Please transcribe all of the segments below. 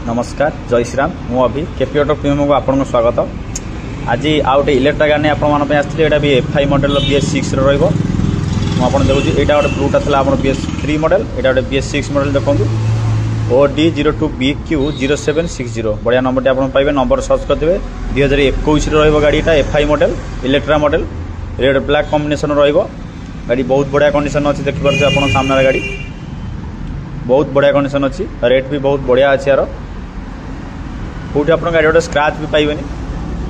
नमस्कार जय श्रीराम मु अभी केपी ऑटो प्रीमियम को आपको स्वागत। आज आउ गोटे इलेक्ट्रिक गाड़ी आपंप आसती भी एफ5 मॉडल BS6 रही मुझे देखुची यहाँ गोटे ब्लूटा था BS3 मॉडल यहाँ गोटे BS6 मॉडल देखो OD02BQ0760 बढ़िया नंबर आप पाइबे नंबर सर्च करते 2021 गाड़ी F5 model Electra model red black combination गाड़ी बहुत बढ़िया कंडीशन अच्छी देखिए आप सामने गाड़ी बहुत बढ़िया कंडीशन अच्छी रेट भी बहुत बढ़िया अच्छी यार कौटी आप गाड़ी गोटे स्क्राच भी पाइबे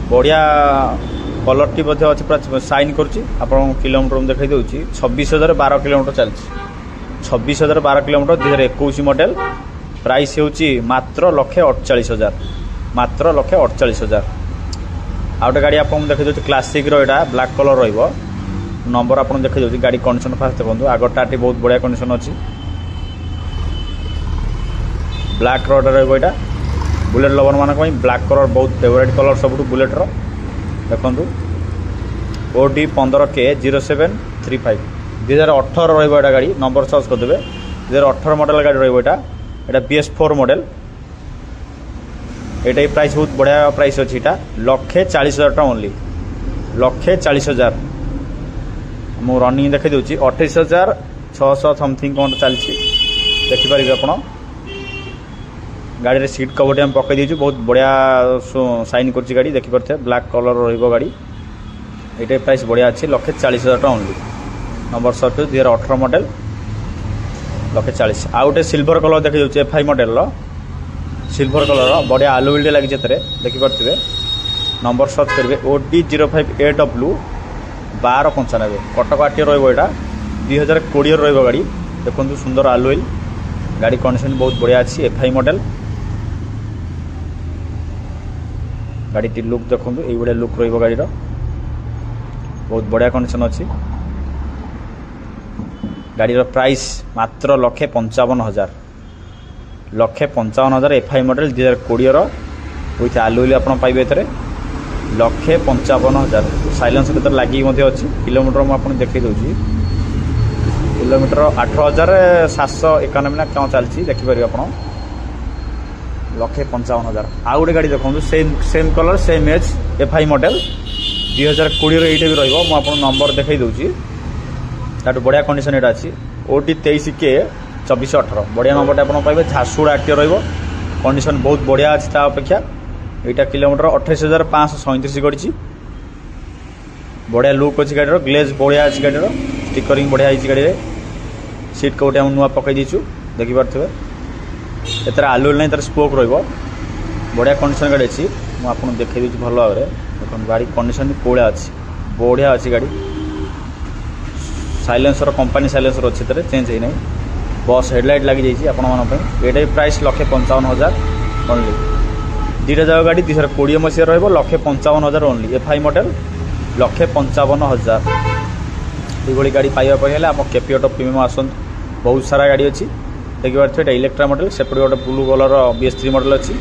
बढ़िया कलर टी अच्छी पूरा साइन कर किलोमीटर देखा दूसरी 26,012 किलोमीटर चलती 26,012 किलोमीटर 2021 मॉडल प्राइस होची मात्र 1,48,000 मात्र 1,48,000। आ गए गाड़ी आपको देखा दूसरी क्लासिक रहा ब्लैक कलर रो नंबर आप देखा दूसरी गाड़ी कंडीशन फास्ट देखो आगटा बहुत बढ़िया कंडीशन अच्छी ब्लैक रोड रहा बुलेट लवर मान ब्लैक कलर बहुत फेवरेट कलर सब बुलेट देखु OD15K0735 2018 रहा गाड़ी नंबर सर्च करदे 2018 मॉडल गाड़ी रहा BS4 मॉडल ये प्राइस बहुत बढ़िया प्राइस अच्छी 1,40,000 ओनली 1,40,000 मु रनिंग देखी दूसरी 28,600 समथिंग कौन चलती देखिपारे आप गाड़ी सीट कवर हम पकई दीचु बहुत बढ़िया साइन कर गाड़ी देखिपे ब्लैक कलर गाड़ी ये प्राइस बढ़िया अच्छी 1,40,000 ओनली नंबर सर्च 2018 मॉडल 1,40,000। आउ गए सिल्वर कलर देखिए एफ5 मॉडल सिल्वर कलर बढ़िया आलुविल लगी देखिपे नंबर सर्च करेंगे OD058W 1295 कटक आरटीओ रहा 2020 रहा गाड़ी देखो सुंदर आलुविल गाड़ी कंडीशन बहुत बढ़िया अच्छी एफ5 मॉडल गाड़ी लुक देखो ये लुक गाड़ी बहुत बढ़िया कंडीशन अच्छी गाड़ी प्राइस मात्र 1,55,000 1,55,000 एफ5 मॉडल 2020 विथ आलुविल आप पाइबे 1,55,000 साइलेंस के लगी अच्छी किलोमीटर मुझे देखी दूसरी किलोमीटर 8,791 ना क्या चलती देखिपारे आप 1,55,000। आउ गए गाड़ी देखो same colour same as F five model 2020 ये भी रहा नंबर देखी दूसरी ताठू बढ़िया कंडीशन यहाँ अच्छी OD23K2418 बढ़िया नंबर आप पाइबे झारसुगुड़ा आरटीओ कंडीशन बहुत बढ़िया अच्छी अपेक्षा यहाँ किलोमीटर 28,537 गड़ी बढ़िया लुक अच्छी गाड़ी ग्लेज बढ़िया अच्छी गाड़ी स्टिकरिंग बढ़िया गाड़ी सीट कौटे हम नुआ पकई दीचु देखिपे एतर आलुविल ना स्पोक बढ़िया कंडीशन गाड़ी अच्छी मुझे देखी दूसरी भल भाव देखो गाड़ी कंडीशन कौड़ा अच्छी बढ़िया अच्छी गाड़ी साइलेंसर कंपनी साइलेंसर अच्छी चेंज है नहीं बस हेडलाइट लगी जाइए ये प्राइस 1,55,000 ओनली दुटा जगह गाड़ी 2020 मसीह रहा 1,55,000 ओनली एफ5 मॉडल 1,55,000 ये गाड़ी पाइबापे आप केपी ऑटो प्रीमियम आसत बहुत सारा गाड़ी अच्छी देखिए इलेक्ट्रा मॉडल सेपटे गोटे ब्लू कलर BS3 मॉडल अच्छी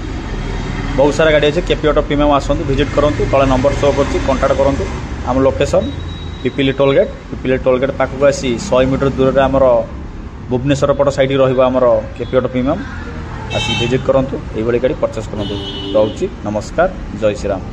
बहुत सारा गाड़ी अच्छी केपी ऑटो प्रीमियम आसतु विजिट करूँ तले नंबर शो कर कांटेक्ट करूँ आम लोकेशन पिपिली टोलगेट पाखक आसी 100 मीटर दूर में आमर भुवनेश्वर पट साइड रमर केपी ऑटो प्रीमियम आसी विजिट करूँ ये गाड़ी परचेस करूँ रोची नमस्कार जय श्रीराम।